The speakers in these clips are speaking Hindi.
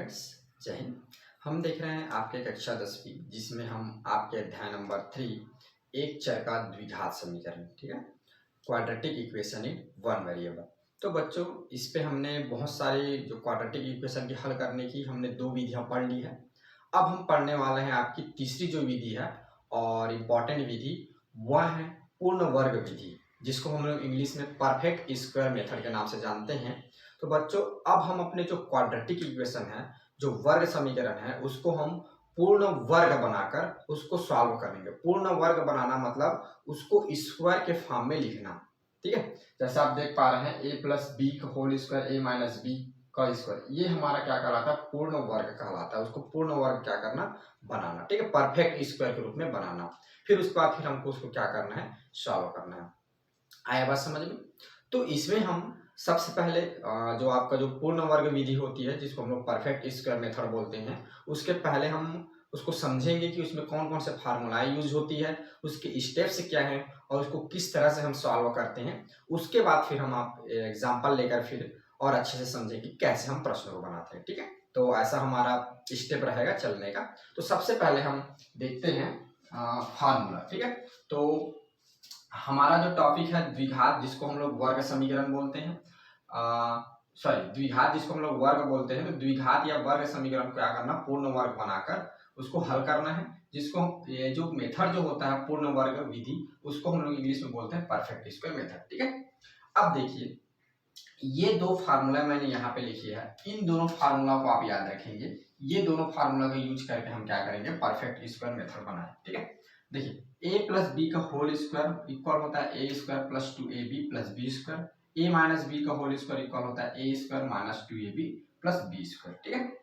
फ्रेंड्स, जय हिंद। हम देख रहे हैं आपके कक्षा 10वीं, जिसमें हम आपके अध्याय नंबर 3 एक चर का द्विघात समीकरण, ठीक है, quadratic equation in one variable. तो बच्चों, इस पे हमने बहुत सारी जो क्वाड्रेटिक इक्वेशन की हल करने की हमने 2 विधियां पढ़ ली है। अब हम पढ़ने वाले हैं आपकी तीसरी जो विधि है और इम्पॉर्टेंट विधि, वह है पूर्ण वर्ग विधि, जिसको हम लोग इंग्लिश में परफेक्ट स्क्वायर मेथड के नाम से जानते हैं। तो बच्चों, अब हम अपने जो क्वाड्रेटिक इक्वेशन है, जो वर्ग समीकरण है, उसको हम पूर्ण वर्ग बनाकर उसको सॉल्व करेंगे। पूर्ण वर्ग बनाना मतलब उसको स्क्वायर के फॉर्म में लिखना, ठीक है। जैसा आप देख पा रहे हैं a प्लस बी का whole square, a minus b का स्क्वायर, ये हमारा क्या कहलाता है? पूर्ण वर्ग कहलाता है। उसको पूर्ण वर्ग क्या करना? बनाना, ठीक है, परफेक्ट स्क्वायर के रूप में बनाना। फिर उसके बाद फिर हमको उसको क्या करना है? सॉल्व करना है। आया बात समझ में? तो इसमें हम सबसे पहले जो आपका जो पूर्ण वर्ग विधि होती है, जिसको हम लोग परफेक्ट स्क्वायर मेथड बोलते हैं, उसके पहले हम उसको समझेंगे कि उसमें कौन कौन से फार्मूलाएं यूज होती है, उसके स्टेप्स क्या हैं और उसको किस तरह से हम सॉल्व करते हैं। उसके बाद फिर हम आप एग्जाम्पल लेकर फिर और अच्छे से समझें कि कैसे हम प्रश्न को बनाते हैं, ठीक है। तो ऐसा हमारा स्टेप रहेगा चलने का। तो सबसे पहले हम देखते हैं फार्मूला, ठीक है। तो हमारा जो टॉपिक है द्विघात, जिसको हम लोग वर्ग समीकरण बोलते हैं, द्विघात जिसको हम लोग वर्ग बोलते हैं। तो द्विघात या वर्ग समीकरण को क्या करना? पूर्ण वर्ग बनाकर उसको हल करना है, जिसको ये जो मेथड जो होता है पूर्ण वर्ग विधि, उसको हम लोग इंग्लिश में बोलते हैं परफेक्ट स्क्वायर मेथड, ठीक है। अब देखिए, ये दो फार्मूला मैंने यहाँ पे लिखी है, इन दोनों फार्मूला को आप याद रखेंगे। ये दोनों फार्मूला का यूज करके हम क्या करेंगे? परफेक्ट स्क्वायर मेथड बनाए, ठीक है। देखिए, a प्लस बी का होल स्क्वायर इक्वल होता है a square plus 2ab plus B square. a minus b का होल स्क्वायर इक्वल होता है a square minus 2ab plus B square, ठीक है।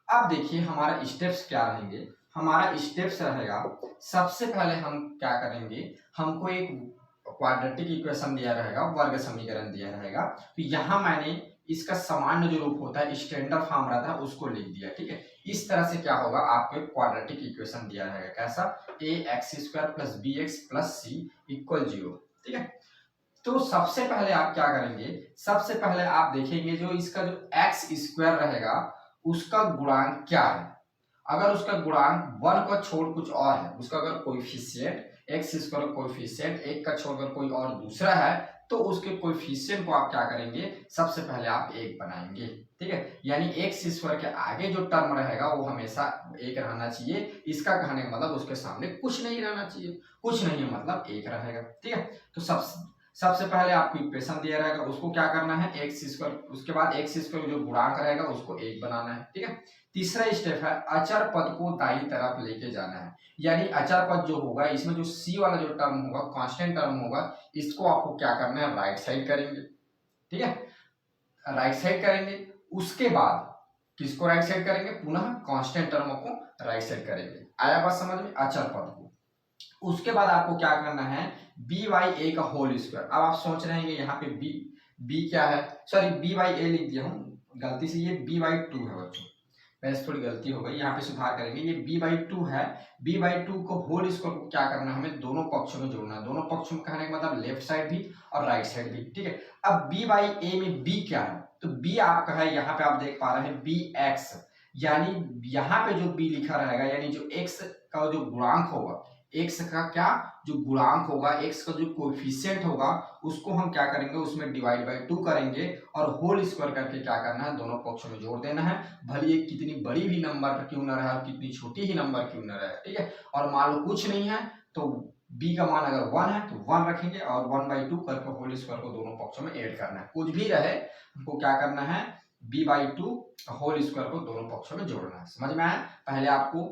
अब देखिए हमारा स्टेप्स क्या रहेंगे। हमारा स्टेप्स रहेगा, सबसे पहले हम क्या करेंगे? हमको एक क्वाड्रेटिक इक्वेशन दिया रहेगा, वर्ग समीकरण दिया रहेगा। तो यहाँ मैंने इसका सामान्य जो रूप होता है, स्टैंडर्ड फॉर्म रहता है, उसको लिख दिया, ठीक है। इस तरह से क्या होगा? आपको एक क्वाड्रेटिक इक्वेशन दिया रहेगा, कैसा? a x square plus b x plus c equal 0, ठीक है। तो सबसे पहले आप क्या करेंगे? सबसे पहले आप देखेंगे जो इसका जो एक्स स्क्वायर रहेगा, उसका गुणांक क्या है। अगर उसका गुणांक 1 का छोड़ कुछ और है, उसका अगर कोएफिशिएंट एक्स स्क्वायर कोएफिशिएंट 1 का छोड़कर कोई और दूसरा है, तो उसके कोएफिशिएंट को आप क्या करेंगे? सबसे पहले आप 1 बनाएंगे, ठीक है। यानी एक्स स्क्वायर के आगे जो टर्म रहेगा वो हमेशा 1 रहना चाहिए। इसका कहने का मतलब उसके सामने कुछ नहीं रहना चाहिए। कुछ नहीं है मतलब 1 रहेगा, ठीक है। तो सबसे पहले आपको इक्वेशन दिया रहेगा, उसको क्या करना है? एक्स स्क्वायर, उसके बाद एक्स स्क्वायर जो गुणांक रहेगा उसको 1 बनाना है, ठीक है। तीसरा स्टेप है अचर पद को दाईं तरफ लेके जाना है। यानी अचर पद जो होगा, इसमें जो सी वाला जो टर्म होगा, कांस्टेंट टर्म होगा, इसको आपको क्या करना है? राइट साइड करेंगे, ठीक है। राइट साइड करेंगे, उसके बाद किसको राइट साइड करेंगे? पुनः कांस्टेंट टर्म को राइट साइड करेंगे। आया बात समझ में? अचर पद को। उसके बाद आपको क्या करना है? बी बाई ए का होल स्क्वायर। अब आप सोच रहे हैं यहाँ पे बी क्या है? सॉरी, बी बाई ए लिख दिया हूँ गलती से, ये बी बाई 2 है बच्चों, वैसे थोड़ी गलती हो गई, यहाँ पे सुधार करेंगे। ये b बाई 2 है, b बाई 2 को होल स्क्वायर को क्या करना है? हमें दोनों पक्षों में जोड़ना है। दोनों पक्षों में कहने का मतलब लेफ्ट साइड भी और राइट साइड भी, ठीक है। अब b बाई a में b क्या है? तो b आपका है, यहाँ पे आप देख पा रहे हैं bx, यानी यहाँ पे जो b लिखा रहेगा, यानी जो x का जो गुणांक होगा, x का क्या जो गुणांक होगा, x का जो कोएफिशिएंट होगा, उसको हम क्या करेंगे? उसमें डिवाइड बाय 2 करेंगे और होल स्क्वायर करके क्या करना है? दोनों पक्षों में जोड़ देना है। भले ये कितनी बड़ी भी नंबर क्यों न रहे और कितनी छोटी ही नंबर क्यों न रहे, ठीक है। और मान लो कुछ नहीं है तो b का मान अगर 1 है तो 1 रखेंगे और 1/2 करके होल स्क्वायर को दोनों पक्षों में ऐड करना है। कुछ भी रहे, हमको क्या करना है? b/2 होल स्क्वायर को दोनों पक्षों में जोड़ना है। समझ में आया? पहले आपको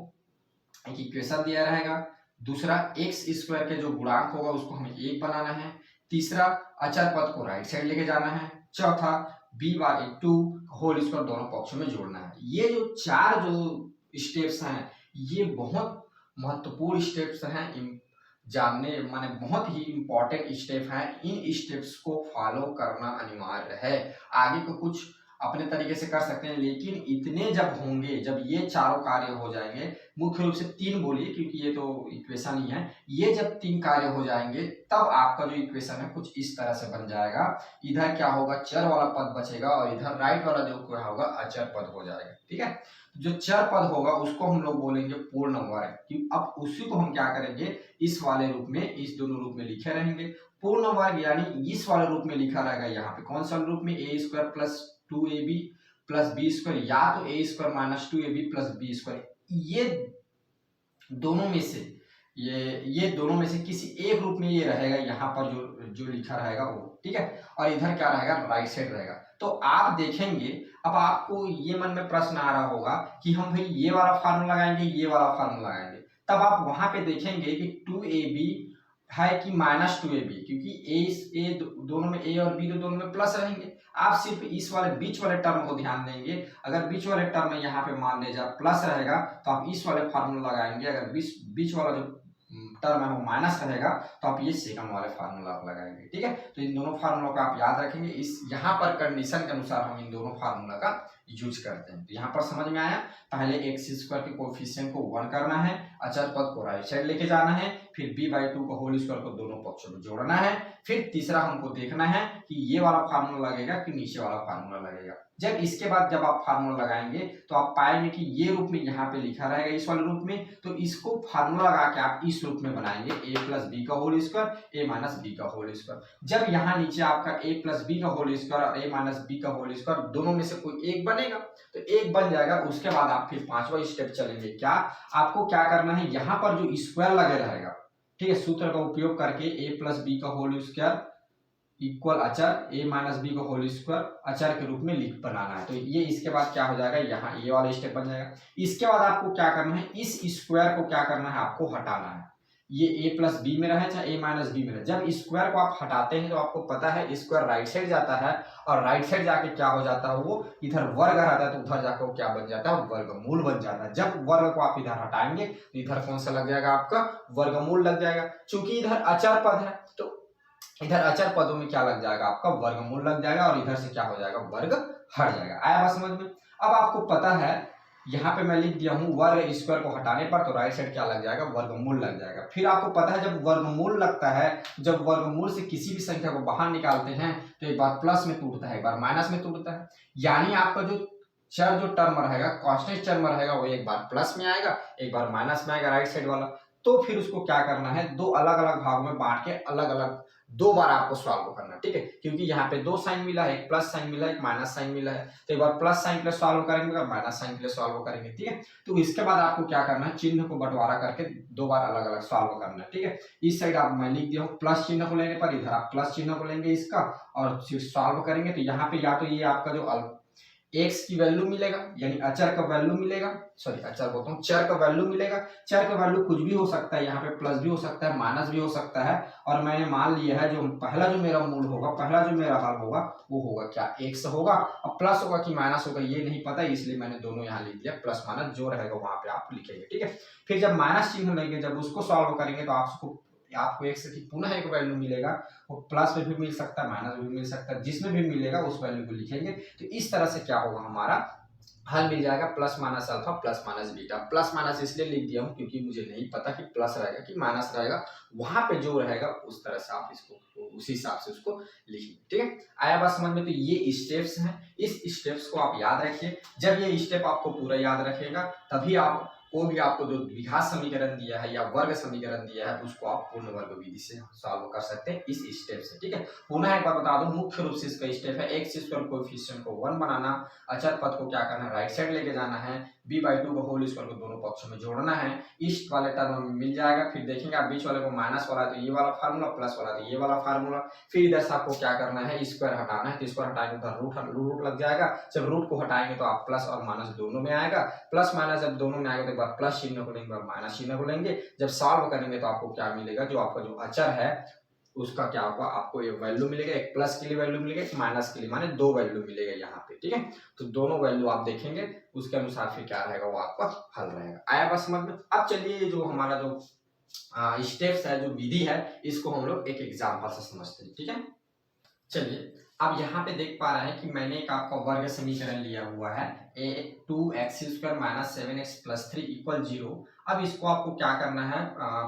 एक इक्वेशन दिया रहेगा, दूसरा एक्स स्क्वायर के जो गुणांक होगा उसको हमें 1 बनाना है, तीसरा अचर पद को राइट साइड लेके जाना है, चौथा b/2 होल स्क्वायर दोनों पक्षों में जोड़ना है। ये जो 4 जो स्टेप्स हैं, ये बहुत महत्वपूर्ण स्टेप्स हैं, जानने माने बहुत ही इंपॉर्टेंट स्टेप हैं। इन स्टेप्स को फॉलो करना अनिवार्य है। आगे को कुछ अपने तरीके से कर सकते हैं, लेकिन इतने जब होंगे, जब ये चारों कार्य हो जाएंगे, मुख्य रूप से 3 बोलिए क्योंकि ये तो इक्वेशन ही है, ये जब 3 कार्य हो जाएंगे तब आपका जो इक्वेशन है कुछ इस तरह से बन जाएगा। इधर क्या होगा, चर वाला पद बचेगा और इधर राइट वाला जो क्या होगा, अचर पद हो जाएगा। ठीक है, जो चर पद होगा उसको हम लोग बोलेंगे पूर्ण वर्ग। अब उसी को हम क्या करेंगे, इस वाले रूप में, इस दोनों रूप में लिखे रहेंगे। पूर्ण वर्ग यानी इस वाले रूप में लिखा रहेगा यहाँ पे, कौन सा रूप में, ए square plus 2ab plus B square, या तो A square minus 2ab plus B square. ये दोनों में से ये दोनों में से किसी एक रूप में ये रहेगा, यहाँ पर जो लिखा रहेगा वो। ठीक है, और इधर क्या रहेगा, राइट साइड रहेगा। तो आप देखेंगे, अब आपको ये मन में प्रश्न आ रहा होगा कि हम भाई ये वाला फार्मूला लगाएंगे, ये वाला फार्मूला लगाएंगे, तब आप वहां पे देखेंगे कि 2ab है कि माइनस 2ab, क्योंकि ए दोनों में, ए और बी तो दोनों में प्लस रहेंगे। आप सिर्फ इस वाले बीच वाले टर्म को ध्यान देंगे। अगर बीच वाले टर्म में यहाँ पे मान लीजिए प्लस रहेगा तो आप इस वाले फार्मूला लगाएंगे, अगर बीच वाला जो टर्म है वो माइनस रहेगा तो आप ये सेकंड वाले फार्मूला आप लगाएंगे। ठीक है, तो इन दोनों फार्मूला का आप याद रखेंगे। इस यहाँ पर कंडीशन के अनुसार हम इन दोनों फार्मूला का यूज करते हैं। तो यहाँ पर समझ में आया, पहले एक्स स्क्वायर के कोएफिशिएंट को 1 करना है, अचर पद को राइट साइड लेके जाना है, फिर b/2 का होल स्क्वायर को दोनों पक्षों में जोड़ना है, फिर तीसरा हमको देखना है कि ये वाला फार्मूला लगेगा कि नीचे वाला फार्मूला लगेगा। जब इसके बाद जब आप फार्मूला लगाएंगे तो आप पाएंगे कि ये रूप में यहाँ पे लिखा रहेगा इस वाले रूप में, तो इसको फार्मूला लगा के आप इस रूप में बनाएंगे, a प्लस बी का whole square, a minus b का होल स्क्वायर। जब यहाँ नीचे आपका a प्लस बी का होल स्क्वायर और a माइनस बी का होल स्क्वायर दोनों में से कोई एक बनेगा तो एक बन जाएगा। उसके बाद आप फिर 5वां स्टेप चलेंगे। क्या आपको क्या करना है, यहाँ पर जो स्क्वायर लगे रहेगा, ठीक है, सूत्र का उपयोग करके a प्लस बी का होल स्क्वायर इक्वल अचर a माइनस बी का होल स्क्वायर अचर के रूप में लिख बनाना है। तो ये इसके बाद क्या हो जाएगा, यहाँ ये वाला स्टेप बन जाएगा। इसके बाद आपको क्या करना है, इस स्क्वायर को क्या करना है, आपको हटाना है। ये a प्लस बी में रहे चाहे a माइनस बी में रहे, जब स्क्वायर को आप हटाते हैं तो आपको पता है स्क्वायर राइट साइड जाता है और राइट साइड जाके क्या हो जाता है, वो इधर वर्ग रहता है तो उधर जाकर वो क्या बन जाता है, वर्गमूल बन जाता है। जब वर्ग को आप इधर हटाएंगे तो इधर कौन सा लग जाएगा, आपका वर्गमूल लग जाएगा। चूंकि इधर अचर पद है तो इधर अचर पदों में क्या लग जाएगा, आपका वर्गमूल लग जाएगा और इधर से क्या हो जाएगा, वर्ग हट जाएगा। आया बात समझ में। अब आपको पता है यहाँ पे मैं लिख दिया हूँ वर्ग स्क्वायर को हटाने पर तो राइट साइड क्या लग जाएगा, वर्गमूल लग जाएगा। फिर आपको पता है जब वर्गमूल लगता है, जब वर्गमूल से किसी भी संख्या को बाहर निकालते हैं तो एक बार प्लस में टूटता है, एक बार माइनस में टूटता है। यानी आपका जो चर जो टर्म रहेगा, कांस्टेंट टर्म रहेगा, वो एक बार प्लस में आएगा, एक बार माइनस में आएगा राइट साइड वाला। तो फिर उसको क्या करना है, दो अलग अलग भागों में बांट के अलग अलग 2 बार आपको सॉल्व करना है। ठीक है, क्योंकि यहाँ पे 2 साइन मिला है, एक प्लस साइन मिला है, एक माइनस साइन मिला है। तो एक बार प्लस साइन के लिए सॉल्व करेंगे, एक माइनस साइन के लिए सॉल्व करेंगे। ठीक है, तो इसके बाद आपको क्या करना है, चिन्ह को बंटवारा करके 2 बार अलग अलग सॉल्व करना है। ठीक है, इस साइड आप मैं लिख दिया हूँ प्लस चिन्ह को लेने पर, इधर आप प्लस चिन्ह को लेंगे इसका और फिर सॉल्व करेंगे। तो यहाँ पे या तो ये आपका जो x की वैल्यू मिलेगा, यानी अचर का वैल्यू मिलेगा, सॉरी अचर बोलता हूँ, चर का वैल्यू मिलेगा। चर का वैल्यू कुछ भी हो सकता है, यहाँ पे प्लस भी हो सकता है, माइनस भी हो सकता है। और मैंने मान लिया है जो पहला जो मेरा मूल होगा, पहला जो मेरा हल होगा वो होगा क्या, x होगा। अब प्लस होगा कि माइनस होगा ये नहीं पता, इसलिए मैंने दोनों यहाँ लिख दिया, प्लस माइनस जो रहेगा वहां पे आप लिखेंगे। ठीक है, फिर जब माइनस चिन्ह लेंगे, जब उसको सॉल्व करेंगे तो आपको एक से पुनः एक वैल्यू मिलेगा, वो प्लस में भी मिल सकता है, माइनस में भी मिल सकता है, जिसमें भी मिलेगा उस वैल्यू को लिखेंगे। तो इस तरह से क्या होगा, हमारा हल मिल जाएगा plus minus alpha plus minus beta. Plus minus इसलिए लिख दिया हूँ क्योंकि मुझे नहीं पता कि प्लस रहेगा कि माइनस रहेगा, वहां पे जो रहेगा उस तरह से आप इसको उसी हिसाब से उसको लिखिए। ठीक है, आया बात समझ में। तो ये स्टेप्स हैं, इस स्टेप्स को आप याद रखिए। जब ये स्टेप आपको पूरा याद रखेगा तभी आप कोई भी आपको जो द्विघात समीकरण दिया है या वर्ग समीकरण दिया है उसको आप पूर्ण वर्ग विधि से सॉल्व कर सकते हैं इस स्टेप से। ठीक है, पुनः एक बार बता दूं, मुख्य रूप से इसका स्टेप है एक्स स्क्वायर कोएफिशिएंट को 1 बनाना, अचर पद को क्या करना है, राइट साइड लेके जाना है, b/2 को होल स्क्वायर को दोनों पक्षों में जोड़ना है, ईस्ट वाले टर्म में मिल जाएगा। फिर देखेंगे आप बीच वाले को माइनस वाला तो ये वाला फार्मूला, प्लस वाला तो ये वाला फार्मूला। फिर इधर से आपको क्या करना है, स्क्वायर हटाना है, तो स्क्वायर हटाएंगे तो रूट लग जाएगा। जब रूट को हटाएंगे तो आप प्लस और माइनस दोनों में आएगा, प्लस माइनस जब दोनों में आएगा तो एक बार प्लस चिन्ह को लेंगे, माइनस चिन्ह को लेंगे। जब सॉल्व करेंगे तो आपको क्या मिलेगा, जो आपका जो अचर है उसका क्या होगा, आपको एक वैल्यू मिलेगा, एक प्लस के लिए वैल्यू मिलेगा, एक माइनस के लिए, माने 2 वैल्यू मिलेगा यहाँ पे। ठीक है, तो दोनों वैल्यू आप देखेंगे, उसके अनुसार फिर क्या रहेगा, वो आपका हल रहेगा। आया बात समझ में। अब चलिए जो हमारा जो स्टेप्स है, जो विधि है, इसको हम लोग एक एग्जाम्पल से समझते हैं। ठीक है, चलिए अब यहाँ पे देख पा रहे हैं कि मैंने एक आपका वर्ग समीकरण लिया हुआ है ए 2x² माइनस 7x+3 इक्वल 0। अब इसको आपको क्या करना है,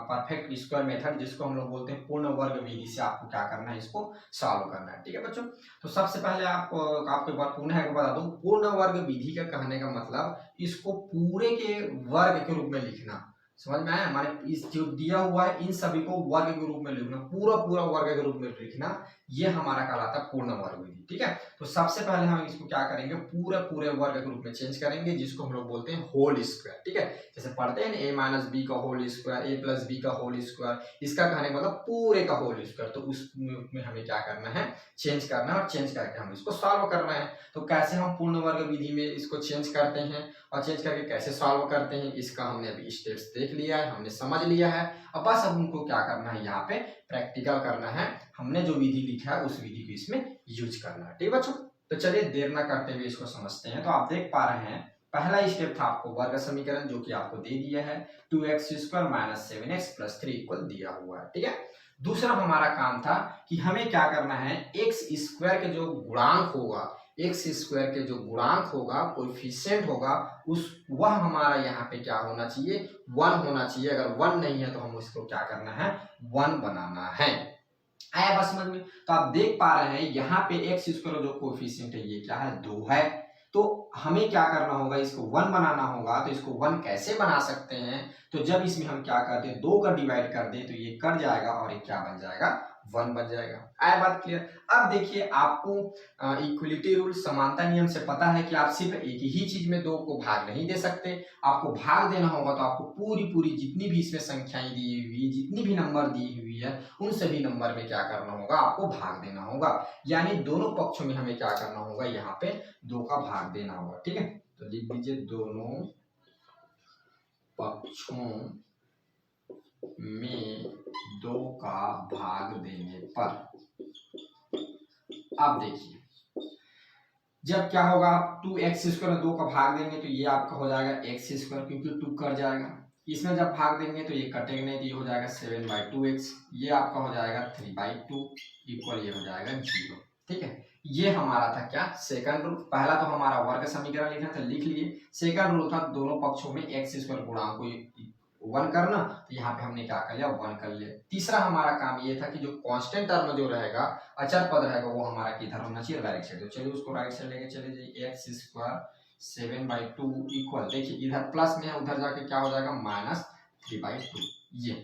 परफेक्ट स्क्वायर मेथड जिसको हम लोग बोलते हैं पूर्ण वर्ग विधि से आपको क्या करना है, इसको सॉल्व करना है। ठीक है बच्चों, तो सबसे पहले आपको एक बार पुनः एक बता दूं, पूर्ण वर्ग विधि का कहने का मतलब इसको पूरे के वर्ग के रूप में लिखना। समझ में आया? हमारे इस जो दिया हुआ है इन सभी को वर्ग के रूप में लिखना, पूरा पूरा वर्ग के रूप में लिखना, ये हमारा कहलाता है पूर्ण वर्ग विधि। ठीक है, तो सबसे पहले हम इसको क्या करेंगे, पूरे पूरे वर्ग के रूप में चेंज करेंगे जिसको हम लोग बोलते हैं होल स्क्वायर। ठीक है, जैसे पढ़ते हैं a माइनस बी का whole square, a plus b का होल स्क्वायर, इसका कहने का मतलब पूरे का होल स्क्वायर। तो उसमें हमें क्या करना है, चेंज करना है और चेंज करके हम इसको सॉल्व करना है। तो कैसे हम पूर्ण वर्ग विधि में इसको चेंज करते हैं और चेंज करके कैसे सॉल्व करते हैं, इसका हमने अभी स्टेप्स देख लिया है, हमने समझ लिया है। अब बस अब उनको क्या करना है, यहाँ पे प्रैक्टिकल करना है। हमने जो विधि लिखा है उस विधि को इसमें यूज करना है। ठीक है बच्चों, तो चलिए देर ना करते हुए इसको समझते हैं। तो आप देख पा रहे हैं पहला स्टेप था आपको वर्ग समीकरण जो कि आपको दे दिया है 2x² माइनस 7x+3 इक्वल दिया हुआ है। ठीक है, दूसरा हमारा काम था कि हमें क्या करना है, x² के जो गुणांक होगा, x² के जो गुणांक होगा, कोएफिशिएंट होगा, उस वह हमारा यहाँ पे क्या होना चाहिए, 1 होना चाहिए। अगर 1 नहीं है तो हम उसको क्या करना है, 1 बनाना है। आया बात समझ में? तो आप देख पा रहे हैं यहाँ पे x² जो कोएफिशिएंट है ये क्या है, 2 है। तो हमें क्या करना होगा, इसको 1 बनाना होगा। तो इसको 1 कैसे बना सकते हैं, तो जब इसमें हम क्या करते हैं, 2 का डिवाइड कर दें तो ये कट जाएगा और ये क्या बन जाएगा, 1 बन जाएगा। आया बात क्लियर? अब देखिए आपको इक्वलिटी रूल, समानता नियम से पता है कि आप सिर्फ एक ही चीज में 2 को भाग नहीं दे सकते, आपको भाग देना होगा। तो आपको पूरी पूरी जितनी भी इसमें संख्याएं दी हुई, जितनी भी नंबर दी हुई है, उन सभी नंबर में क्या करना होगा, आपको भाग देना होगा। यानी दोनों पक्षों में हमें क्या करना होगा, यहाँ पे 2 का भाग देना होगा। ठीक है, तो लिख दीजिए दोनों पक्षों में 2 का भाग देने पर। अब देखिए जब क्या होगा, 2x² में 2 का भाग देंगे तो ये आपका हो जाएगा x², क्योंकि 2 कट जाएगा। इसमें जब भाग देंगे तो ये कटेगा नहीं, तो ये हो जाएगा 7/2x, ये आपका हो जाएगा 3/2 इक्वल ये हो जाएगा 0। ठीक है, ये हमारा था क्या, सेकंड रूल। पहला तो हमारा वर्ग समीकरण लिखना था, लिख लिए। सेकंड रूल था दोनों पक्षों में x² गुणांक को 1 करना, तो यहाँ पे हमने क्या कर लिया, 1 कर लिया। तीसरा हमारा काम ये था कि जो कांस्टेंट टर्म जो रहेगा, अचर पद रहेगा, वो हमारा किधर होना चाहिए, राइट साइड। तो चलिए उसको राइट साइड लेके चले जाइए, x² 7/2 इक्वल, देखिए इधर प्लस में है, उधर जाके क्या हो जाएगा, -3/2। ये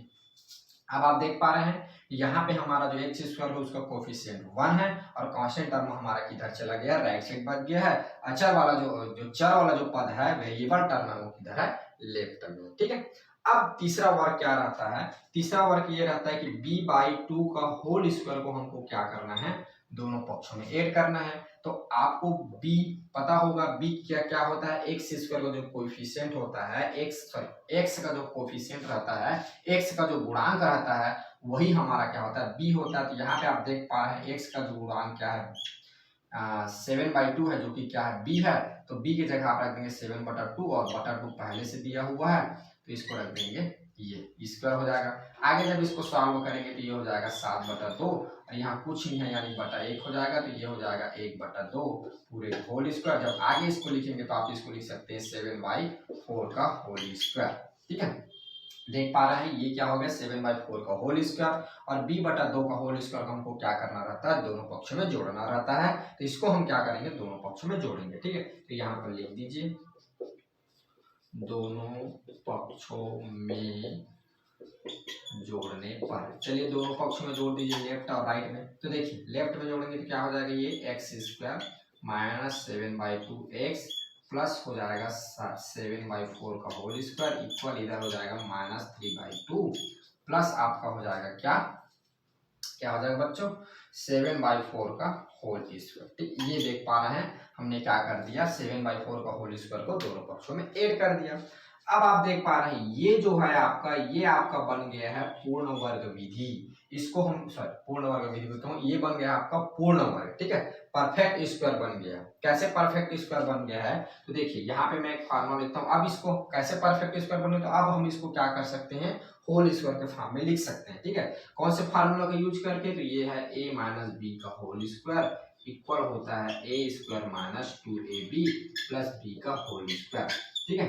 अब आप देख पा रहे हैं यहाँ पे हमारा जो x² है उसका कोफिशिएंट 1 है और कांस्टेंट टर्म हमारा किधर चला गया, राइट साइड बच गया है। अचर वाला जो चर वाला जो पद है, वेरिएबल टर्म है, वो किधर है, लेफ्ट में। ठीक है, अब तीसरा वर्ग क्या रहता है, तीसरा वर्ग ये रहता है कि b/2 का होल स्क्वायर को हमको क्या करना है, दोनों पक्षों में ऐड करना है। तो आपको b पता होगा, b क्या क्या होता है, x² का जो कोएफिशिएंट होता है, x का जो कोएफिशिएंट रहता है, x का जो गुणांक रहता है, वही हमारा क्या होता है, b होता है। तो यहाँ पे आप देख पा रहे हैं x का जो गुणांक क्या है, 7/2 है, जो कि क्या है, b है। तो b की जगह आप रख देंगे 7/2 और बटा 2 पहले से दिया हुआ है, तो इसको रख देंगे, ये स्क्वायर हो जाएगा। आगे जब इसको सॉल्व करेंगे तो ये हो जाएगा 7/2 और यहाँ कुछ नहीं है, यानी बटा 1 हो जाएगा। तो ये हो जाएगा 1/2 पूरे होल स्क्वायर। जब आगे इसको लिखेंगे तो आप इसको लिख सकते हैं 7/4 का होल स्क्वायर। ठीक है, देख पा रहे हैं ये क्या हो गया, 7/4 का होल स्क्वायर और b/2 का होल स्क्वायर को हमको क्या करना रहता है, दोनों पक्षों में जोड़ना रहता है। तो इसको हम क्या करेंगे, दोनों पक्षों में जोड़ेंगे। ठीक है, तो यहाँ पर लिख दीजिए दोनों पक्षों में जोड़ने पर। चलिए दोनों पक्षों में जोड़ दीजिए, लेफ्ट और राइट में। तो देखिए लेफ्ट में जोड़ेंगे तो क्या हो जाएगा, ये x² माइनस 7/2x प्लस हो जाएगा 7/4 का होल स्क्वायर इक्वल इधर हो जाएगा -3/2 प्लस आपका हो जाएगा क्या क्या हो जाएगा बच्चों, 7/4 का होल स्क्वायर। ठीक, ये देख पा रहे हैं हमने क्या कर दिया, 7/4 का होल स्क्वायर को दोनों पक्षों में ऐड कर दिया। अब आप देख पा रहे हैं ये जो है आपका, ये आपका बन गया है पूर्ण वर्ग विधि। इसको हम पूर्ण वर्ग विधि बोलते हैं, ये बन गया आपका पूर्ण वर्ग। ठीक है, परफेक्ट स्क्वायर बन गया। कैसे परफेक्ट स्क्वायर बन गया है, तो देखिए यहाँ पे मैं एक फार्मूला लिखता हूँ। अब इसको कैसे परफेक्ट स्क्वायर बने, तो अब हम इसको क्या कर सकते हैं, होल स्क्वायर के फॉर्म में लिख सकते हैं। ठीक है, कौन से फार्मूला का यूज करके, तो ये है a - b का होल स्क्वायर इक्वल होता है a square minus 2ab plus b का होल स्क्वायर। ठीक है,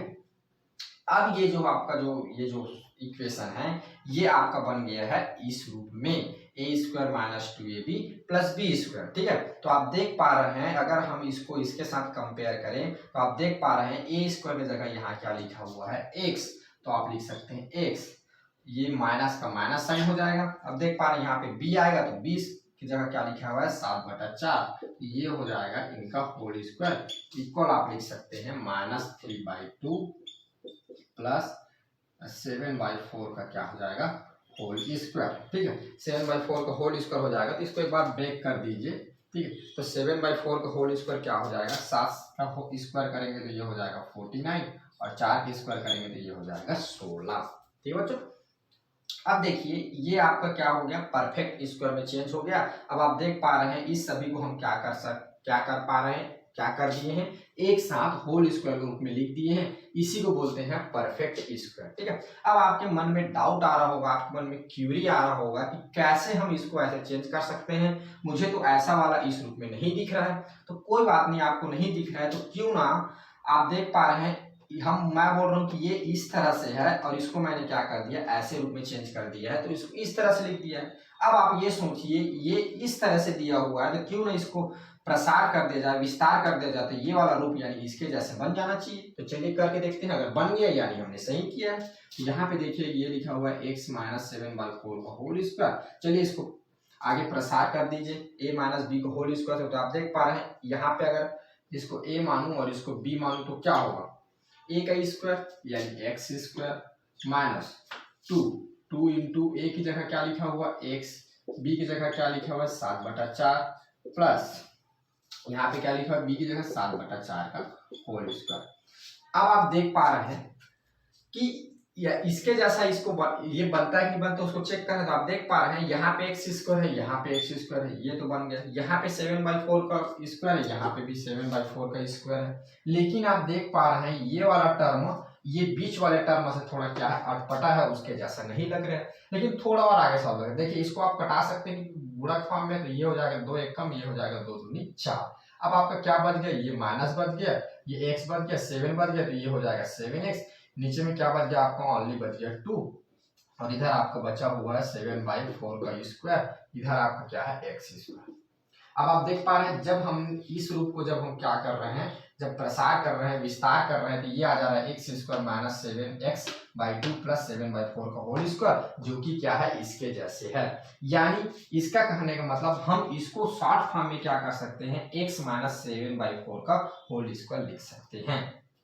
अब ये जो आपका ये जो इक्वेशन है ये आपका बन गया है इस रूप में ए square minus 2ab plus B square. ठीक है, तो आप देख पा रहे हैं अगर हम इसको इसके साथ कंपेयर करें तो आप देख पा रहे हैं ए स्क्वायर की जगह यहाँ क्या लिखा हुआ है x, तो आप लिख सकते हैं x, ये माइनस का माइनस साइन हो जाएगा। अब देख पा रहे हैं यहाँ पे b आएगा तो 20 की जगह क्या लिखा हुआ है 7/4, ये हो जाएगा इनका होल स्क्वायर इक्वल आप लिख सकते हैं -3/2 प्लस 7/4 का क्या हो जाएगा होल स्क्वायर। ठीक है, 7/4 का होल स्क्वायर हो जाएगा, तो इसको एक बार ब्रेक कर दीजिए। ठीक है, तो 7/4 का होल स्क्वायर क्या हो जाएगा, 7 का स्क्वायर करेंगे तो ये हो जाएगा 49 और 4 के स्क्वायर करेंगे तो ये हो जाएगा 16। ठीक है बच्चों, अब देखिए ये आपका क्या हो गया परफेक्ट स्क्वायर में चेंज हो गया। अब आप देख पा रहे हैं इस सभी को हम क्या कर पा रहे हैं, क्या कर दिए हैं, एक साथ होल स्क्वायर के रूप में लिख दिए हैं, इसी को बोलते हैं परफेक्ट स्क्वायर। ठीक है, अब आपके मन में डाउट आ रहा होगा, आपके मन में क्यूरी आ रहा होगा कि कैसे हम इसको ऐसे चेंज कर सकते हैं, मुझे तो ऐसा वाला इस रूप में नहीं दिख रहा है। तो कोई बात नहीं, आपको नहीं दिख रहा है तो क्यों ना आप देख पा रहे हैं मैं बोल रहा हूँ कि ये इस तरह से है और इसको मैंने क्या कर दिया ऐसे रूप में चेंज कर दिया है, तो इसको इस तरह से लिख दिया है। अब आप ये सोचिए ये इस तरह से दिया हुआ है तो क्यों ना इसको प्रसार कर दिया जाए, विस्तार कर दिया जाए, तो ये वाला रूप यानी इसके जैसे बन जाना चाहिए। तो चलिए करके देखते हैं, अगर बन गया यानी हमने सही किया है। तो यहाँ पे देखिए ये लिखा हुआ है x माइनस 7/4 का होल स्क्वायर। चलिए इसको आगे प्रसार कर दीजिए a माइनस बी का होल स्क्वायर। तो आप देख पा रहे हैं यहाँ पे अगर इसको a मानूं और इसको b मानूं तो क्या होगा, a का स्क्वायर यानी x square minus 2 into a की जगह क्या लिखा हुआ x, b की जगह क्या लिखा हुआ 7/4 प्लस यहाँ पे क्या लिखा है b की जगह 7/4 का होल स्क्वायर। अब आप देख पा रहे हैं कि इसके जैसा इसको ये बनता है कि नहीं बनता, उसको चेक करें। तो आप देख पा रहे हैं यहाँ पे x स्क्वायर है, यहाँ पे x स्क्वायर है, ये तो बन गया। यहाँ पे 7/4 का स्क्वायर है, यहाँ पे भी 7/4 का स्क्वायर है। लेकिन आप देख पा रहे हैं ये वाला टर्म, ये बीच वाले टर्म से थोड़ा क्या है अटपटा है, उसके जैसा नहीं लग रहा है, लेकिन थोड़ा और आगे सब लग रहा है। देखिए इसको आप कटा सकते हैं गुणक फॉर्म में, तो ये हो जाएगा 2 एक कम, ये हो जाएगा 2 दूनी 4। अब आपका क्या बच गया, ये माइनस बच गया, ये x बच गया, 7 बच गया, तो ये हो जाएगा 7x। नीचे में क्या बच गया आपका, ओनली बच गया 2, और इधर आपका बचा हुआ है 7/4 का स्क्वायर, इधर आपका क्या है x स्क्वायर। अब आप देख पा रहे हैं जब हम इस रूप को जब हम क्या कर रहे हैं, जब प्रसार कर रहे हैं, विस्तार कर रहे हैं, तो ये आ जा रहा है x square minus 7x/2 plus 7/4 का होल स्क्वायर, जो कि क्या है इसके जैसे है। यानी इसका कहने का मतलब हम इसको शॉर्ट फॉर्म में क्या कर सकते हैं, x माइनस 7/4 का होल स्क्वायर लिख सकते हैं।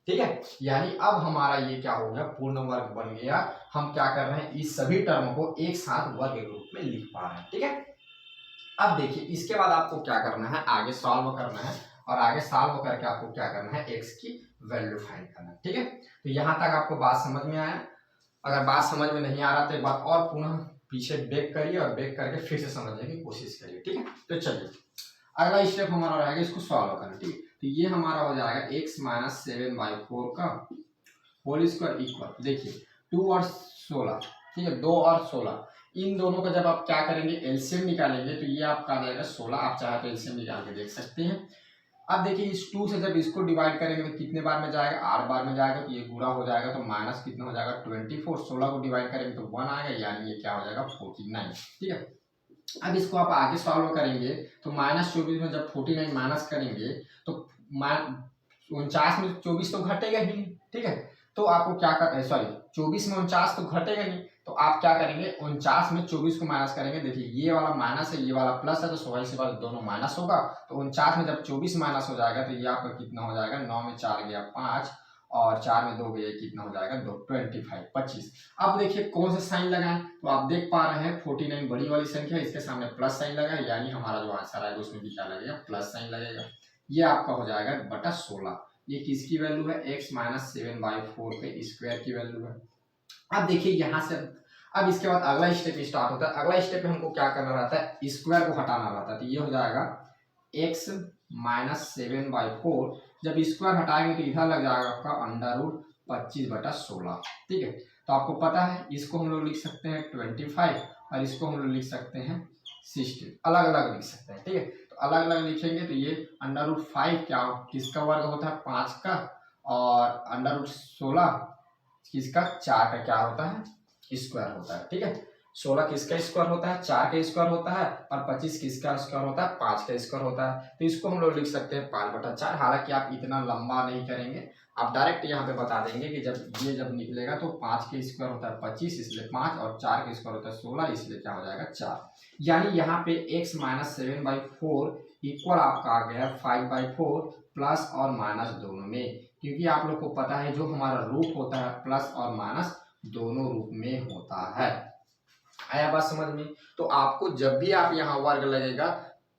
ठीक है, यानी अब हमारा ये क्या हो गया पूर्ण वर्ग बन गया। हम क्या कर रहे हैं, इस सभी टर्म को एक साथ वर्ग के रूप में लिख पा रहे हैं। ठीक है, अब देखिए इसके बाद आपको क्या करना है, आगे सॉल्व करना है, और आगे सॉल्व करके आपको क्या करना है, x की वैल्यू फाइंड करना है। ठीक है, तो यहाँ तक आपको बात समझ में आया। अगर बात समझ में नहीं आ रहा तो एक बार और पुनः पीछे बैक करिए और बैक करके फिर से समझने की कोशिश करिए। ठीक है, तो चलिए अगला स्टेप हमारा रहेगा इसको सॉल्व करना। ठीक है, तो ये हमारा हो जाएगा x माइनस 7/4 का होल स्क्वायर इक्वल, देखिए 2 और 16। ठीक है, 2 और 16 इन दोनों का जब आप क्या करेंगे एलसीएम निकालेंगे तो ये आपका आ जाएगा 16। आप चाहे तो एलसीएम निकाल के देख सकते हैं। अब देखिए इस 2 से जब इसको डिवाइड करेंगे तो कितने बार में जाएगा, 8 बार में जाएगा, तो ये पूरा हो जाएगा, तो माइनस कितना हो जाएगा 24। 16 को डिवाइड करेंगे तो 1 आएगा, यानी ये क्या हो जाएगा 49। ठीक है, अब इसको आप आगे सॉल्व करेंगे तो -24 में जब 49 माइनस करेंगे तो 49 में 24 तो घटेगा ही। ठीक है, तो आपको क्या कर, सॉरी 24 में 49 तो घटेगा नहीं, तो आप क्या करेंगे 49 में 24 को माइनस करेंगे। देखिए ये वाला माइनस है, ये वाला प्लस है, तो स्वाभाविक सी बात दोनों माइनस होगा। तो 49 में जब 24 माइनस हो जाएगा तो ये आपका कितना हो जाएगा, 9 में 4 गया 5 और 4 में 2 गया, कितना हो जाएगा 2, 25। अब देखिए कौन सा साइन लगाएं, तो आप देख पा रहे हैं 49 बड़ी वाली संख्या, इसके सामने प्लस साइन लगा, यानी हमारा जो आंसर आएगा उसमें भी क्या लगेगा, प्लस साइन लगेगा। ये आपका हो जाएगा बटा 16। ये किसकी वैल्यू है, x माइनस 7/4 के स्क्वायर की वैल्यू है। अब देखिए यहाँ से अब इसके बाद अगला स्टेप स्टार्ट होता है। अगला स्टेप में हमको क्या करना रहता है, स्क्वायर को हटाना रहता है। तो ये हो जाएगा x माइनस 7/4, जब स्क्वायर हटाएंगे तो इधर लग जाएगा आपका √25/16। ठीक है, तो आपको पता है इसको हम लोग लिख सकते हैं 25 और इसको हम लोग लिख सकते हैं 16, अलग अलग लिख सकते हैं। ठीक है, तो अलग अलग लिखेंगे तो ये √5 क्या किसका वर्ग होता है 5 का, और √16 किसका 4 का क्या होता है स्क्वायर होता है। ठीक है, 16 किसका स्क्वायर होता है 4 का स्क्वायर होता है, और 25 किसका स्क्वायर होता है 5 का स्क्वायर होता है। तो इसको हम लोग लिख सकते हैं 5/4। हालांकि आप इतना लंबा नहीं करेंगे, आप डायरेक्ट यहाँ पे बता देंगे कि जब निकलेगा तो 5 के स्क्वायर होता है 25 इसलिए 5, और 4 के स्क्वायर होता है 16 इसलिए क्या हो जाएगा 4। यानी यहाँ पे x - 7/4 इक्वल आपका आ गया 5/4 प्लस और माइनस दोनों में, क्योंकि आप लोग को पता है जो हमारा रूट होता है प्लस और माइनस दोनों रूप में होता है। आया बात समझ में? तो आपको जब भी आप यहाँ वर्ग लगेगा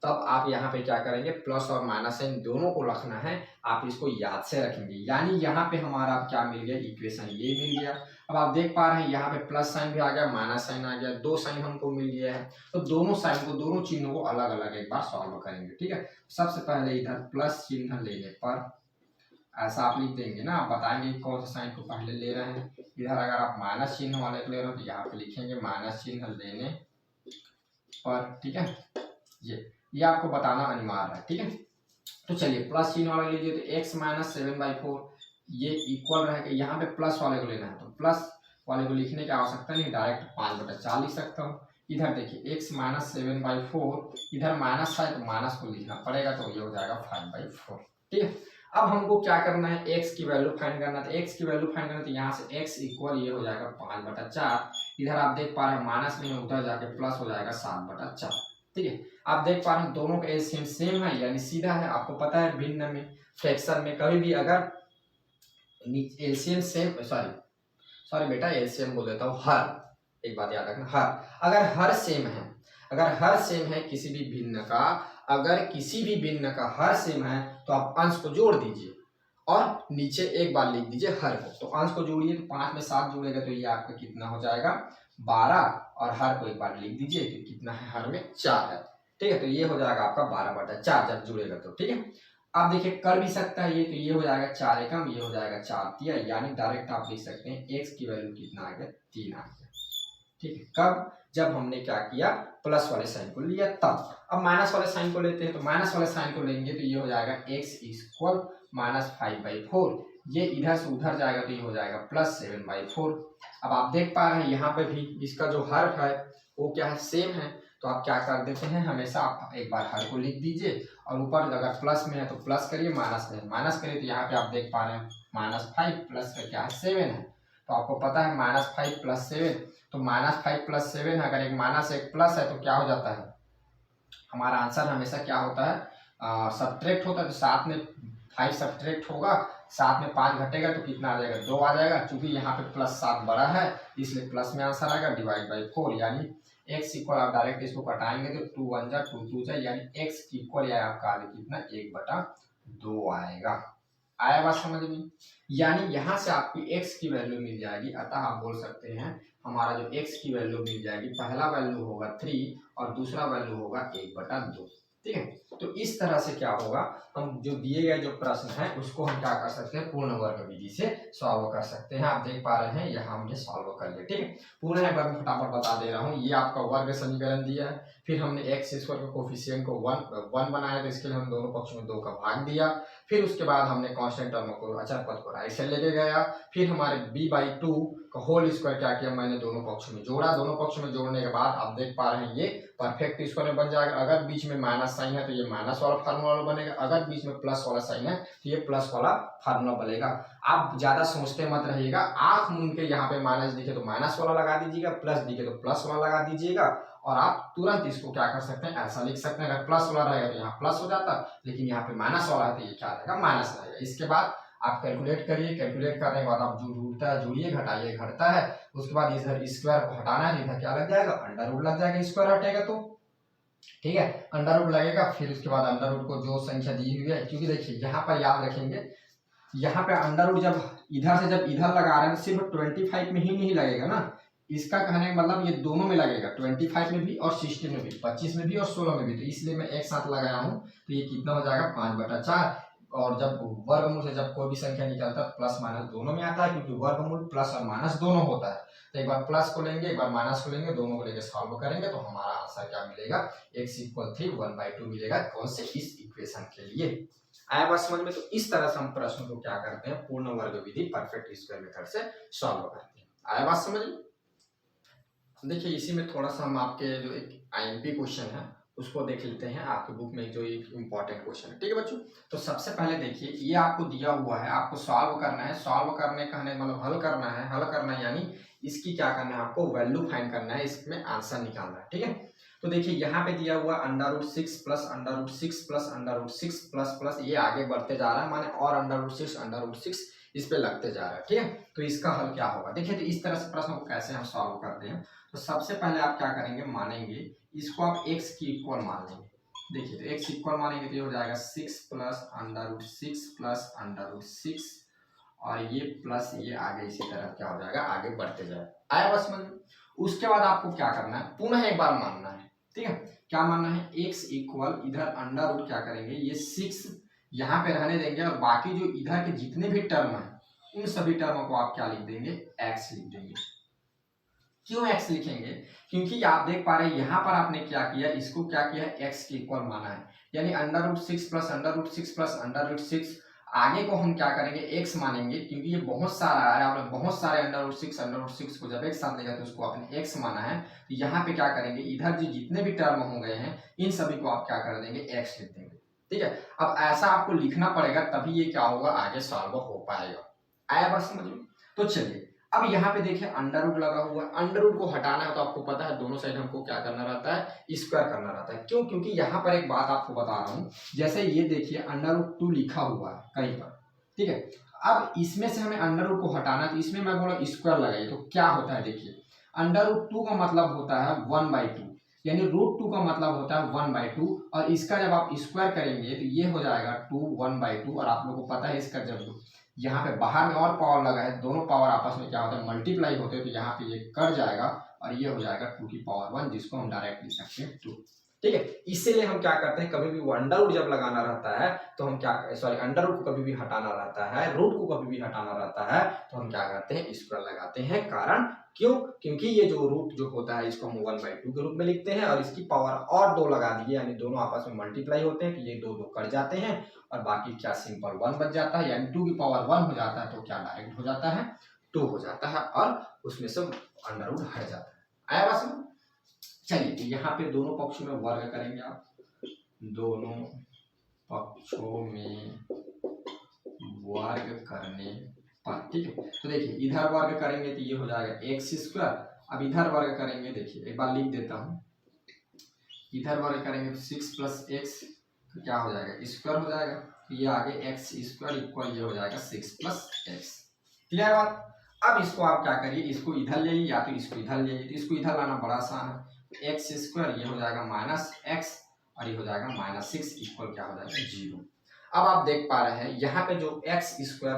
तब आप यहाँ पे क्या करेंगे प्लस और माइनस इन दोनों को रखना है, आप इसको याद से रखेंगे। यानी यहाँ पे हमारा क्या मिल गया इक्वेशन ये मिल गया। अब आप देख पा रहे हैं यहाँ पे प्लस साइन भी आ गया, माइनस साइन आ गया, दो साइन हमको मिल गया है। तो दोनों साइन को दोनों चिन्हों को अलग अलग एक बार सॉल्व करेंगे। ठीक है, सबसे पहले इधर प्लस चिन्ह लेने पर ऐसा आप लिख देंगे ना, आप बताएंगे कौन सा साइन को पहले ले रहे हैं। इधर अगर आप माइनस चिन्ह वाले को ले रहे हो तो यहाँ पे लिखेंगे माइनस चिन्ह लेने पर। ठीक है, ये आपको बताना अनिवार्य है। ठीक है, तो चलिए प्लस चिन्ह वाला लीजिए तो x - 7/4 ये इक्वल रहेगा। यहाँ पे प्लस वाले को लेना है तो प्लस वाले को लिखने की आवश्यकता नहीं, डायरेक्ट 5/4 लिख सकता हूँ। इधर देखिए x - 7/4 इधर माइनस है तो माइनस को लिखना पड़ेगा, तो ये हो जाएगा 5/4। ठीक है, अब हमको क्या करना है x की वैल्यू फाइंड करना है। तो x की वैल्यू फाइंड करना है तो यहाँ से x इक्वल ये हो जाएगा 5/4। इधर आप देख पा रहे हैं माइनस में उधर जाके प्लस हो जाएगा 7/4। ठीक है, आप देख पा रहे हैं दोनों का एलसीएम सेम है यानी सीधा है। आपको पता है भिन्न में फ्रैक्शन में कभी भी अगर एलसीएम सेम सॉरी बेटा एलसीएम बोल देता हूँ हर, एक बात याद रखना हर, अगर हर सेम है किसी भी भिन्न का, अगर किसी भी भिन्न का हर सेम है तो आप अंश को जोड़ दीजिए और नीचे एक बार लिख दीजिए हर को। तो अंश को जोड़िए तो 5 में 7 जुड़ेगा तो ये आपका कितना हो जाएगा 12, और हर को एक बार लिख दीजिए तो कितना है हर में 4 है। ठीक है, तो ये हो जाएगा आपका 12/4 जब जुड़ेगा तो। ठीक है, आप देखिए कर भी सकता है ये, तो ये हो जाएगा 4 एकम, ये हो जाएगा 4 तिया, यानी डायरेक्ट आप लिख सकते हैं x की वैल्यू कितना आ गया 3 आ गया। ठीक है, कब जब हमने क्या किया प्लस वाले साइन को लिया तब। अब माइनस वाले साइन को लेते हैं तो माइनस वाले साइन को लेंगे तो ये हो जाएगा x इक्वल -5/4, ये इधर से उधर जाएगा तो ये हो जाएगा +7/4। अब आप देख पा रहे हैं यहाँ पे भी इसका जो हर है वो क्या है सेम है, तो आप क्या कर देते हैं हमेशा आप एक बार हर को लिख दीजिए और ऊपर अगर प्लस में है तो प्लस करिए, माइनस में माइनस करिए। तो यहाँ पे आप देख पा रहे हैं -5 प्लस का क्या है 7 है, तो आपको पता है -5 + 7, तो -5 + 7 है, अगर एक माइनस एक प्लस है तो क्या हो जाता है हमारा आंसर हमेशा क्या होता है सब्ट्रैक्ट होता है। तो 7 में 5 सब्ट्रैक्ट होगा, 7 में 5 घटेगा तो कितना आ जाएगा 2 आ जाएगा। चूंकि यहाँ पे +7 बड़ा है इसलिए प्लस में आंसर आएगा /4, यानी x इक्वल आप डायरेक्ट इसको कटाएंगे तो 2 × 1 = 2 2 = यानी x इक्वल या आपका आगे कितना 1/2 आएगा। आया बात समझ में? यानी यहाँ से आपकी x की वैल्यू मिल जाएगी, अतः आप बोल सकते हैं हमारा जो x की वैल्यू मिल जाएगी, पहला वैल्यू होगा 3 और दूसरा वैल्यू होगा 1/2। ठीक है, तो इस तरह से क्या होगा हम जो दिए गए जो प्रश्न है उसको हम क्या कर सकते हैं पूर्ण वर्ग विधि से सॉल्व कर सकते हैं। आप देख पा रहे हैं यहाँ हमने सॉल्व कर लिया। ठीक है, पूर्ण एक बार फटाफट बता दे रहा हूँ। ये आपका वर्ग समीकरण दिया है, फिर हमने x² के कोफिशिएंट को 1 बनाया, तो इसके लिए हम दोनों पक्षों में 2 का भाग दिया। फिर उसके बाद हमने कांस्टेंट टर्म को अचर पद को राइट साइड लेके गया। फिर हमारे b/2 का होल स्क्वायर क्या किया मैंने दोनों पक्षों में जोड़ा। दोनों पक्षों में जोड़ने के बाद आप देख पा रहे हैं ये परफेक्ट स्क्वायर में बन जाएगा। अगर बीच में माइनस साइन है तो ये माइनस वाला फार्मूला बनेगा, अगर बीच में प्लस वाला साइन है तो ये प्लस वाला फार्मूला बनेगा। आप ज्यादा सोचते मत रहिएगा, आंख मूंद के यहाँ पे माइनस दिखे तो माइनस वाला लगा दीजिएगा, प्लस दिखे तो प्लस वाला लगा दीजिएगा, और आप तुरंत इसको क्या कर सकते हैं ऐसा लिख सकते हैं। अगर प्लस वाला रहेगा तो यहाँ प्लस हो जाता, लेकिन यहाँ पे माइनस वाला है तो ये क्या रहेगा माइनस रहेगा। इसके बाद आप कैलकुलेट करिए, कैलकुलेट करने के बाद आप जो जुड़ता है जुड़िए, घटाइए घटता है। उसके बाद इधर स्क्वायर को हटाना है, इधर क्या लग जाएगा अंडर लग जाएगा, स्क्वायर हटेगा तो ठीक है अंडर लगेगा। फिर उसके बाद अंडर को जो संख्या दी हुई है, क्योंकि देखिए यहाँ पर याद रखेंगे यहाँ पे अंडर जब इधर लगा रहे हैं तो सिर्फ 25 में ही नहीं लगेगा ना, इसका कहने का मतलब ये दोनों में लगेगा, 25 में भी और 16 में भी, 25 में भी और 16 में भी। तो इसलिए मैं एक साथ लगाया हूँ, तो ये कितना हो जाएगा 5/4। और जब वर्गमूल से जब कोई भी संख्या निकलता है प्लस माइनस दोनों में आता है, क्योंकि वर्गमूल प्लस और माइनस दोनों होता है। तो एक बार प्लस को लेंगे, एक बार माइनस को लेंगे, दोनों को लेकर सॉल्व करेंगे तो हमारा आंसर क्या मिलेगा, x इक्वल 3 1/2 मिलेगा। कौन से, इस इक्वेशन के लिए। आया बात समझ में। तो इस तरह से हम प्रश्न को क्या करते हैं, पूर्ण वर्ग विधि परफेक्ट स्क्वायर मेथड से सॉल्व करते हैं। आया बात समझ में। देखिए इसी में थोड़ा सा हम आपके जो एक आईएमपी क्वेश्चन है उसको देख लेते हैं, आपकी बुक में जो एक इम्पॉर्टेंट क्वेश्चन है। ठीक है बच्चों, तो सबसे पहले देखिए ये आपको दिया हुआ है, आपको सॉल्व करना है। सॉल्व करने का मतलब हल करना है, हल करना है यानी इसकी क्या करना है, आपको वैल्यू फाइंड करना है, इसमें आंसर निकालना है। ठीक है, तो देखिए यहाँ पे दिया हुआ √6 प्लस √6 प्लस √6 प्लस प्लस ये आगे बढ़ते जा रहा है, माने और √6 इस पे लगते जा रहा है। ठीक है, तो इसका हल क्या होगा, देखिए तो इस तरह से प्रश्न को कैसे हम सॉल्व करते हैं। तो सबसे पहले आप क्या करेंगे, मानेंगे इसको आप x की इक्वल मान लेंगे। देखिए तो x इक्वल मानेंगे तो ये हो जाएगा 6 प्लस √6 प्लस √6 और ये प्लस ये आगे इसी तरह क्या हो जाएगा, आगे बढ़ते जाएगा। आया बस समझ में। उसके बाद आपको क्या करना है, पुनः एक बार मानना है। ठीक है, क्या मानना है, x इक्वल इधर अंडर रूट क्या करेंगे, ये 6 यहाँ पे रहने देंगे और बाकी जो इधर के जितने भी टर्म है उन सभी टर्मों को आप क्या लिख देंगे, x लिख देंगे। क्यों x लिखेंगे, क्योंकि आप देख पा रहे हैं यहाँ पर आपने क्या किया, इसको क्या किया है, x के इक्वल माना है, यानी √6 प्लस √6 प्लस √6 आगे को हम क्या करेंगे, x मानेंगे, क्योंकि ये बहुत सारा है, आपने बहुत सारे √6 को जब एक साथ लेगा तो उसको आपने x माना है। तो यहाँ पे क्या करेंगे, इधर जो जितने भी टर्म हो गए हैं इन सभी को आप क्या कर देंगे, x लिख देंगे। ठीक है, अब ऐसा आपको लिखना पड़ेगा तभी ये क्या होगा, आगे सॉल्व हो पाएगा। आया बात समझ में। तो चलिए अब यहाँ पे देखिए अंडर रूट लगा हुआ है, अंडर रूट को हटाना है तो आपको पता है दोनों साइड हमको क्या करना रहता है, स्क्वायर करना रहता है। क्यों, क्योंकि यहाँ पर एक बात आपको बता रहा हूँ, जैसे ये देखिए √2 लिखा हुआ है कहीं पर। ठीक है, अब इसमें से हमें अंडर रूट को हटाना है तो इसमें मैं बोला स्क्वायर लगाइए, तो क्या होता है देखिए, √2 का मतलब होता है 1/2, यानी √2 का मतलब होता है 1/2 और इसका जब आप स्क्वायर करेंगे तो ये हो जाएगा 2 1/2 और आप लोगों को पता है इसका जब यहाँ पे बाहर में और पावर लगा है, दोनों पावर आपस में क्या होता है, मल्टीप्लाई होते हैं, तो यहाँ पे ये कट जाएगा और ये हो जाएगा 2 की पावर 1, जिसको हम डायरेक्ट लिख सकते हैं 2। ठीक है, इसीलिए हम क्या करते हैं, कभी भी वो अंडर रूट जब लगाना रहता है तो हम क्या, सॉरी अंडर रूट को कभी भी हटाना रहता है, रूट को कभी भी हटाना रहता है तो हम क्या करते हैं, स्क्वायर लगाते हैं। कारण क्यों, क्योंकि ये जो रूट जो होता है इसको हम 1/2 के रूप में लिखते हैं और इसकी पावर और 2 लगा दिए, यानी दोनों आपस में मल्टीप्लाई होते हैं, तो ये 2 कट जाते हैं और बाकी क्या सिंपल 1 बच जाता है, यानी 2 की पावर 1 हो जाता है, तो क्या डायरेक्ट हो जाता है 2 हो जाता है और उसमें से अंडर रूट हट जाता है। आया बात समझ। चलिए तो यहाँ पे दोनों पक्षों में वर्ग करेंगे आप, दोनों पक्षों में वर्ग करने पर। ठीक है, तो देखिए इधर वर्ग करेंगे तो ये हो जाएगा x², अब इधर वर्ग करेंगे, देखिए एक बार लिख देता हूँ, इधर वर्ग करेंगे तो 6 + x तो क्या हो जाएगा, स्क्वायर हो जाएगा, तो ये आगे x² इक्वल ये हो जाएगा 6 + x। क्लियर बात। अब इसको आप क्या करिए, इसको इधर ले या तो इसको इधर ले, तो इसको इधर लाना बड़ा आसान है, x² ये हो जाएगा -x और ये हो जाएगा -6 इक्वल क्या हो जाएगा 0। अब आप देख पा रहे हैं यहाँ पे जो x²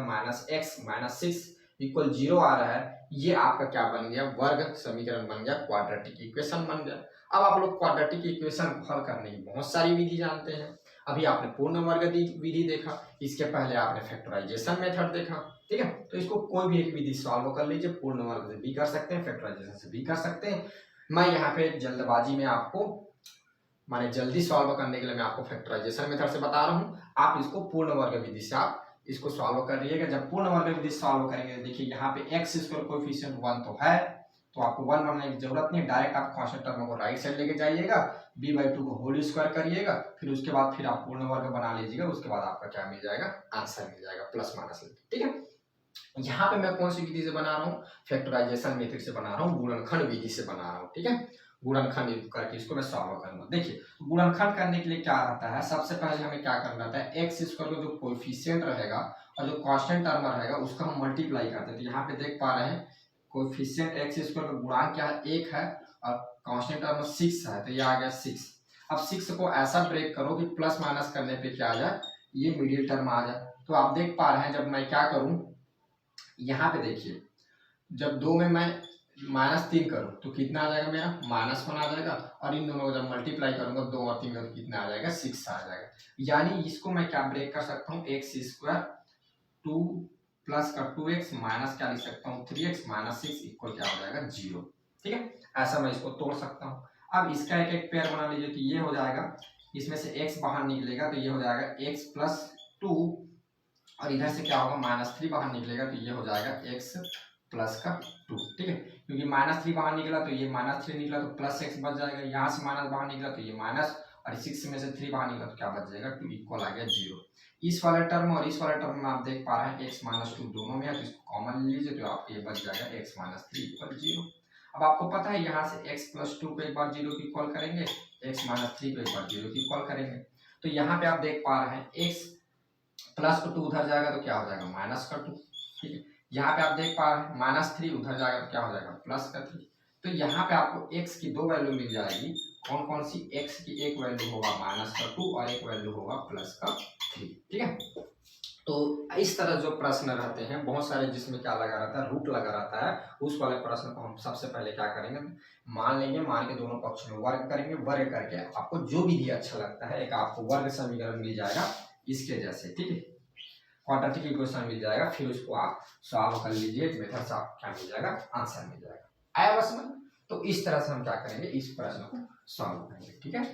-x -6 इक्वल 0 आ रहा है, ये आपका क्या बन गया, वर्ग समीकरण बन गया, क्वाड्रेटिक इक्वेशन बन गया। अब आप लोग क्वाड्रेटिक इक्वेशन को हल करने की बहुत सारी विधि जानते हैं। अभी आपने पूर्ण वर्ग विधि देखा, इसके पहले आपने फैक्टराइजेशन मेथड देखा। ठीक है, तो इसको कोई भी एक विधि सॉल्व कर लीजिए, पूर्ण वर्ग से भी कर सकते हैं, फैक्टराइजेशन से भी कर सकते हैं। मैं यहाँ पे जल्दबाजी में आपको माने जल्दी सॉल्व करने के लिए मैं आपको फैक्टराइजेशन मेथड से बता रहा हूँ, आप इसको पूर्ण वर्ग विधि से आप इसको सॉल्व करिएगा। जब पूर्ण वर्ग विधि सॉल्व करेंगे, देखिए यहाँ पे x² कोएफिशिएंट 1 तो है, तो आपको 1 बनाने की जरूरत नहीं, डायरेक्ट आप कांस्टेंट टर्म को राइट साइड लेके जाइएगा, b/2 को होल स्क्वायर करिएगा, फिर उसके बाद फिर आप पूर्ण वर्ग बना लीजिएगा, उसके बाद आपका क्या मिल जाएगा, आंसर मिल जाएगा प्लस माइनस। ठीक है, यहाँ पे मैं कौन सी विधि से बना रहा हूँ, फैक्टराइजेशन मेथड से बना रहा हूँ, गुणनखंड विधि से बना रहा हूँ। ठीक है, गुणनखंड करके इसको मैं सॉल्व करूंगा। देखिए गुणनखंड करने के लिए क्या रहता है, सबसे पहले हमें क्या करना रहता है, x² का जो कोएफिशिएंट रहेगा और जो कांस्टेंट टर्म रहेगा उसका हम मल्टीप्लाई करते हैं। तो यहाँ पे देख पा रहे हैं कोएफिशिएंट x² का गुणांक क्या है, 1 है और कांस्टेंट टर्म 6 है, तो ये आ गया 6। अब 6 को ऐसा ब्रेक करो कि प्लस माइनस करने पे क्या आ जाए, ये मिडिल टर्म आ जाए। तो आप देख पा रहे हैं जब मैं क्या करूं, यहाँ पे देखिए जब 2 में मैं -3 करूँ तो कितना आ जाएगा मेरा -1 आ जाएगा, और इन दोनों को जब मल्टीप्लाई करूंगा 2 और 3 का तो कितना आ जाएगा 6 आ जाएगा। यानी इसको मैं क्या ब्रेक कर सकता हूँ, एक्स स्क्वायर 2 प्लस का 2x माइनस क्या लिख सकता हूँ 3x माइनस 6 इक्वल क्या हो जाएगा 0। ठीक है, ऐसा मैं इसको तोड़ सकता हूँ। अब इसका एक एक पेयर बना लीजिए तो ये हो जाएगा, इसमें से x बाहर निकलेगा तो ये हो जाएगा x प्लस 2, और इधर से क्या होगा -3 बाहर निकलेगा तो ये हो जाएगा x प्लस का 2। ठीक है, क्योंकि -3 बाहर निकला तो ये -3 निकला तो प्लस x बच जाएगा, यहाँ से माइनस बाहर निकला तो ये माइनस, और 6 में से 3 बाहर निकला तो क्या बच जाएगा 2 इक्वल आ गया 0। इस वाले टर्म और इस वाले टर्म में आप देख पा रहे हैं x माइनस 2 दोनों में है, तो इसको कॉमन लीजिए तो आपको ये बच जाएगा x माइनस 3 इक्वल 0। अब आपको पता है यहाँ से x प्लस 2 को एक बार 0 की इक्वल करेंगे, x माइनस 3 को एक बार 0 की इक्वल करेंगे, तो यहाँ पे आप देख पा रहे हैं x प्लस का 2 उधर जाएगा तो क्या हो जाएगा माइनस का 2। ठीक है, यहाँ पे आप देख पा रहे हैं -3 उधर जाएगा तो क्या हो जाएगा प्लस का 3। तो यहाँ पे आपको x की 2 वैल्यू मिल जाएगी, कौन कौन सी, x की एक वैल्यू होगा माइनस का 2 और एक वैल्यू होगा प्लस का 3। ठीक है, तो इस तरह जो प्रश्न रहते हैं बहुत सारे जिसमें क्या लगा रहता है रूट लगा रहता है, उस वाले प्रश्न को हम सबसे पहले क्या करेंगे, मान लेंगे, मान के दोनों पक्ष में वर्ग करेंगे, वर्ग करके आपको जो विधि अच्छा लगता है एक आपको वर्ग समीकरण मिल जाएगा इसके जैसे। ठीक है, क्वाड्रेटिक इक्वेशन मिल जाएगा, फिर उसको आप सॉल्व कर लीजिए, मेथड से आपको क्या मिल जाएगा आंसर मिल जाएगा। आया बस में, तो इस तरह से हम क्या करेंगे इस प्रश्न को सॉल्व करेंगे। ठीक है।